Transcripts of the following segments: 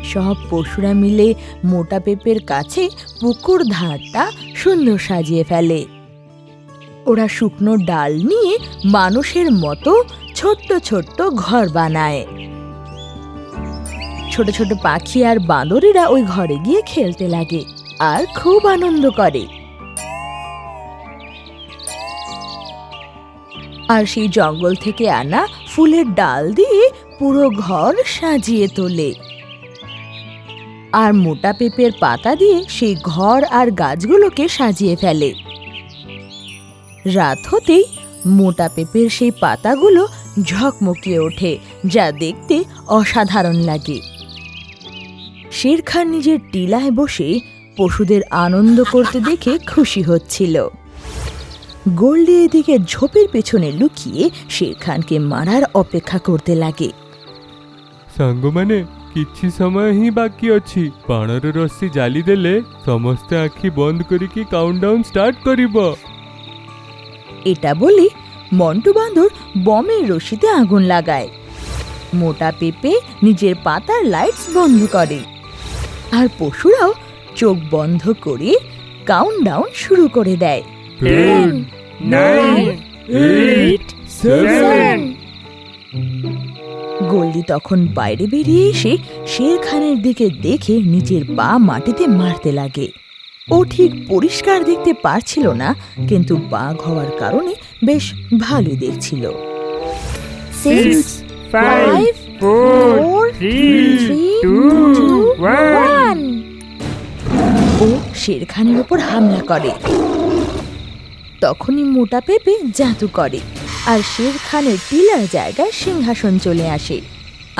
সব পশুরা মিলে মোটা পেঁপের কাছে পুকুর ধারটা সুন্দর সাজিয়ে ফেলে। ওরা শুকনো ডাল নিয়ে মানুষের মতো ছোট্ট ছোট্ট ঘর বানায়। ছোট ছোট পাখি আর বাঁদরেরা ওই ঘরে গিয়ে খেলতে লাগে আর খুব আনন্দ করে। আর সেই জঙ্গল থেকে আনা ফুলের ডাল দিয়ে পুরো ঘর সাজিয়ে তোলে। আর মোটা পেঁপের পাতা দিয়ে সেই ঘর আর গাছগুলোকে সাজিয়ে ফেলে। রাত হতেই মোটা পেঁপের সেই পাতাগুলো ঝকমকিয়ে ওঠে, যা দেখতে অসাধারণ লাগে। শের খান নিজের টিলায় বসে পশুদের আনন্দ করতে দেখে খুশি হচ্ছিল। গোল্ডি এদিকে ঝোপের পেছনে লুকিয়ে শের খানকে মারার অপেক্ষা করতে লাগে। ସାଙ୍ଗମାନେ କିଛି ସମୟ ହିଁ ବାକି ଅଛି। ବାଣର ରସି ଜାଲି ଦେଲେ ସମସ୍ତେ ଆଖି ବନ୍ଦ କରିକି କାଉଣ୍ଟଡାଉନ୍ ଷ୍ଟାର୍ଟ କରିବ। এটা বলে মন্টু বাঁদর বমের রশিতে আগুন লাগায়। মোটা পেঁপে নিজের পাতার লাইটস বন্ধ করে আর পশুরাও চোখ বন্ধ করে কাউন্টডাউন শুরু করে দেয়। 10, 9, 8, 7। গোল্ডি তখন বাইরে বেরিয়ে এসে শের খানের দিকে দেখে নিজের পা মাটিতে মারতে লাগে। ও ঠিক পরিষ্কার দেখতে পারছিল না, কিন্তু বাঘ হওয়ার কারণে বেশ ভালোই দেখছিল। 6, 5, 4, 3, 2, 1। ও শের খানের উপর হামলা করে। তখনই মোটা পেঁপে জাদু করে আর শের খানের টিলার জায়গায় সিংহাসন চলে আসে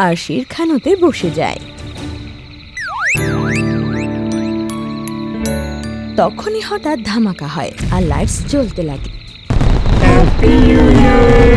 আর শের খান ওতে বসে যায়। তখনই হঠাৎ ধামাকা হয় আর লাইটস জ্বলতে লাগে। Happy new year!